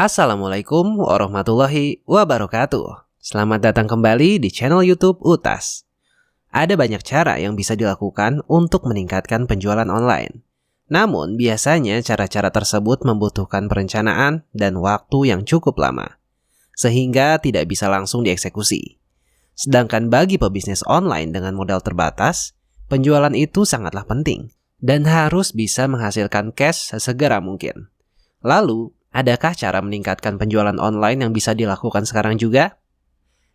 Assalamualaikum warahmatullahi wabarakatuh. Selamat datang kembali di channel YouTube Utas. Ada banyak cara yang bisa dilakukan untuk meningkatkan penjualan online. Namun biasanya cara-cara tersebut membutuhkan perencanaan dan waktu yang cukup lama, sehingga tidak bisa langsung dieksekusi. Sedangkan bagi pebisnis online dengan modal terbatas, penjualan itu sangatlah penting dan harus bisa menghasilkan cash sesegera mungkin. Lalu, adakah cara meningkatkan penjualan online yang bisa dilakukan sekarang juga?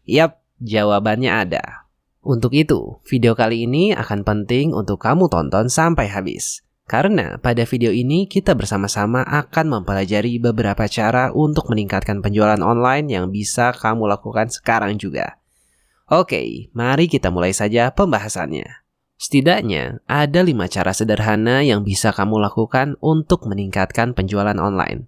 Yap, jawabannya ada. Untuk itu, video kali ini akan penting untuk kamu tonton sampai habis. Karena pada video ini kita bersama-sama akan mempelajari beberapa cara untuk meningkatkan penjualan online yang bisa kamu lakukan sekarang juga. Oke, mari kita mulai saja pembahasannya. Setidaknya, ada 5 cara sederhana yang bisa kamu lakukan untuk meningkatkan penjualan online.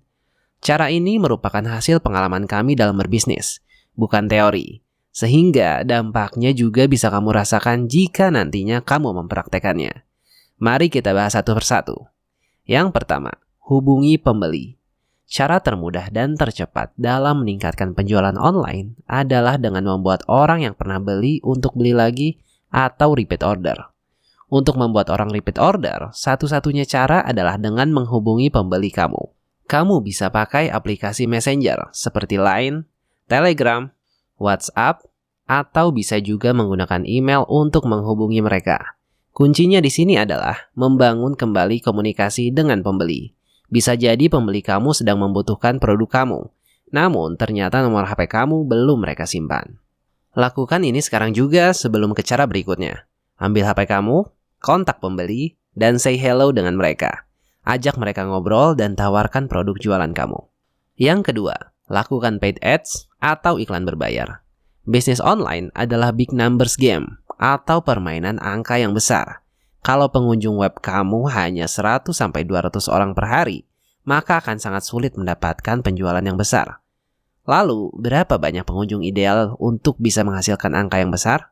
Cara ini merupakan hasil pengalaman kami dalam berbisnis, bukan teori. Sehingga dampaknya juga bisa kamu rasakan jika nantinya kamu mempraktekannya. Mari kita bahas satu persatu. Yang pertama, hubungi pembeli. Cara termudah dan tercepat dalam meningkatkan penjualan online adalah dengan membuat orang yang pernah beli untuk beli lagi atau repeat order. Untuk membuat orang repeat order, satu-satunya cara adalah dengan menghubungi pembeli kamu. Kamu bisa pakai aplikasi Messenger seperti Line, Telegram, WhatsApp, atau bisa juga menggunakan email untuk menghubungi mereka. Kuncinya di sini adalah membangun kembali komunikasi dengan pembeli. Bisa jadi pembeli kamu sedang membutuhkan produk kamu, namun ternyata nomor HP kamu belum mereka simpan. Lakukan ini sekarang juga sebelum ke cara berikutnya. Ambil HP kamu, kontak pembeli, dan say hello dengan mereka. Ajak mereka ngobrol dan tawarkan produk jualan kamu. Yang kedua, lakukan paid ads atau iklan berbayar. Bisnis online adalah big numbers game atau permainan angka yang besar. Kalau pengunjung web kamu hanya 100-200 orang per hari, maka akan sangat sulit mendapatkan penjualan yang besar. Lalu, berapa banyak pengunjung ideal untuk bisa menghasilkan angka yang besar?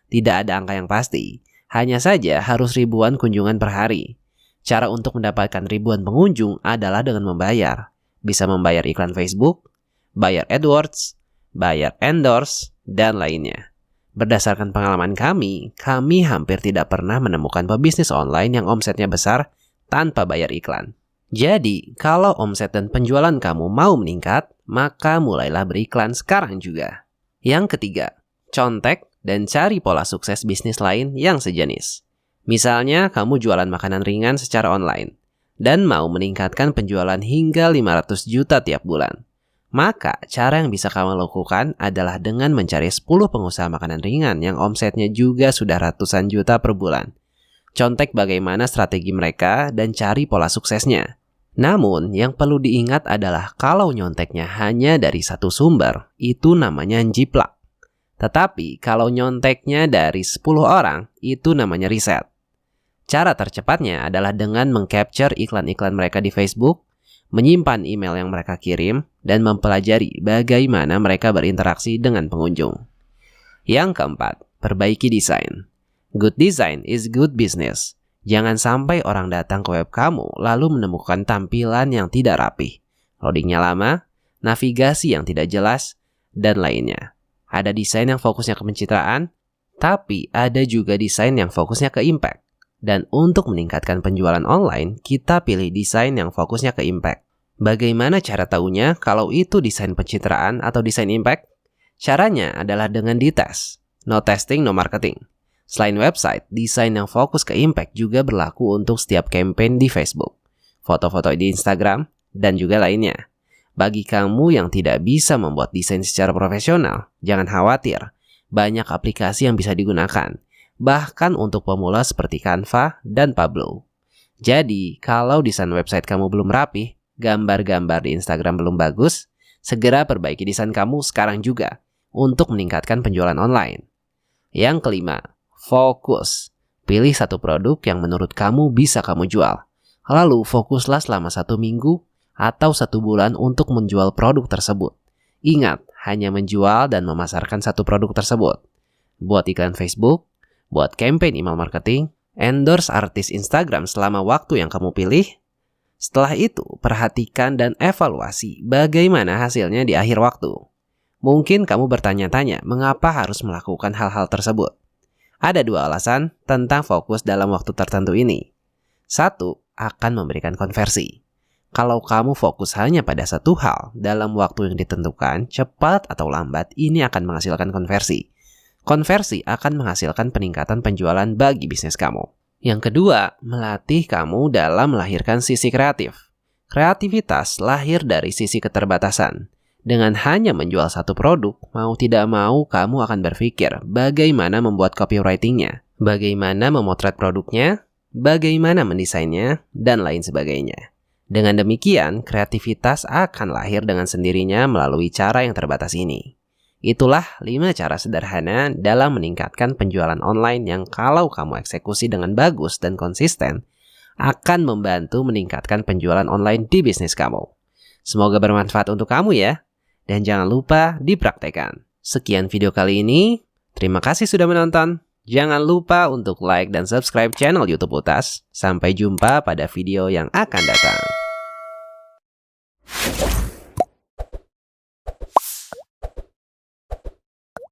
Tidak ada angka yang pasti, hanya saja harus ribuan kunjungan per hari. Cara untuk mendapatkan ribuan pengunjung adalah dengan membayar. Bisa membayar iklan Facebook, bayar AdWords, bayar endorse, dan lainnya. Berdasarkan pengalaman kami hampir tidak pernah menemukan pebisnis online yang omsetnya besar tanpa bayar iklan. Jadi, kalau omset dan penjualan kamu mau meningkat, maka mulailah beriklan sekarang juga. Yang ketiga, contek dan cari pola sukses bisnis lain yang sejenis. Misalnya, kamu jualan makanan ringan secara online dan mau meningkatkan penjualan hingga 500 juta tiap bulan. Maka, cara yang bisa kamu lakukan adalah dengan mencari 10 pengusaha makanan ringan yang omsetnya juga sudah ratusan juta per bulan. Contek bagaimana strategi mereka dan cari pola suksesnya. Namun, yang perlu diingat adalah kalau nyonteknya hanya dari satu sumber, itu namanya jiplak. Tetapi, kalau nyonteknya dari 10 orang, itu namanya riset. Cara tercepatnya adalah dengan mengcapture iklan-iklan mereka di Facebook, menyimpan email yang mereka kirim, dan mempelajari bagaimana mereka berinteraksi dengan pengunjung. Yang keempat, perbaiki desain. Good design is good business. Jangan sampai orang datang ke web kamu lalu menemukan tampilan yang tidak rapi, loadingnya lama, navigasi yang tidak jelas, dan lainnya. Ada desain yang fokusnya ke pencitraan, tapi ada juga desain yang fokusnya ke impact. Dan untuk meningkatkan penjualan online, kita pilih desain yang fokusnya ke impact. Bagaimana cara tahunya kalau itu desain pencitraan atau desain impact? Caranya adalah dengan dites. No testing, no marketing. Selain website, desain yang fokus ke impact juga berlaku untuk setiap campaign di Facebook, foto-foto di Instagram, dan juga lainnya. Bagi kamu yang tidak bisa membuat desain secara profesional, jangan khawatir. Banyak aplikasi yang bisa digunakan. Bahkan untuk pemula seperti Canva dan Pablo. Jadi, kalau desain website kamu belum rapi, gambar-gambar di Instagram belum bagus, segera perbaiki desain kamu sekarang juga untuk meningkatkan penjualan online. Yang kelima, fokus. Pilih satu produk yang menurut kamu bisa kamu jual. Lalu fokuslah selama 1 minggu atau 1 bulan untuk menjual produk tersebut. Ingat, hanya menjual dan memasarkan satu produk tersebut. Buat iklan Facebook, buat campaign email marketing, endorse artis Instagram selama waktu yang kamu pilih, Setelah itu, perhatikan dan evaluasi bagaimana hasilnya di akhir waktu. Mungkin kamu bertanya-tanya mengapa harus melakukan hal-hal tersebut. Ada 2 alasan tentang fokus dalam waktu tertentu ini. 1, akan memberikan konversi. Kalau kamu fokus hanya pada satu hal dalam waktu yang ditentukan, cepat atau lambat ini akan menghasilkan konversi. Konversi akan menghasilkan peningkatan penjualan bagi bisnis kamu. Yang kedua, melatih kamu dalam melahirkan sisi kreatif. Kreativitas lahir dari sisi keterbatasan. Dengan hanya menjual satu produk, mau tidak mau kamu akan berpikir bagaimana membuat copywriting-nya, bagaimana memotret produknya, bagaimana mendesainnya, dan lain sebagainya. Dengan demikian, kreativitas akan lahir dengan sendirinya melalui cara yang terbatas ini. Itulah 5 cara sederhana dalam meningkatkan penjualan online yang kalau kamu eksekusi dengan bagus dan konsisten, akan membantu meningkatkan penjualan online di bisnis kamu. Semoga bermanfaat untuk kamu ya, dan jangan lupa dipraktekkan. Sekian video kali ini, terima kasih sudah menonton. Jangan lupa untuk like dan subscribe channel YouTube Utas. Sampai jumpa pada video yang akan datang.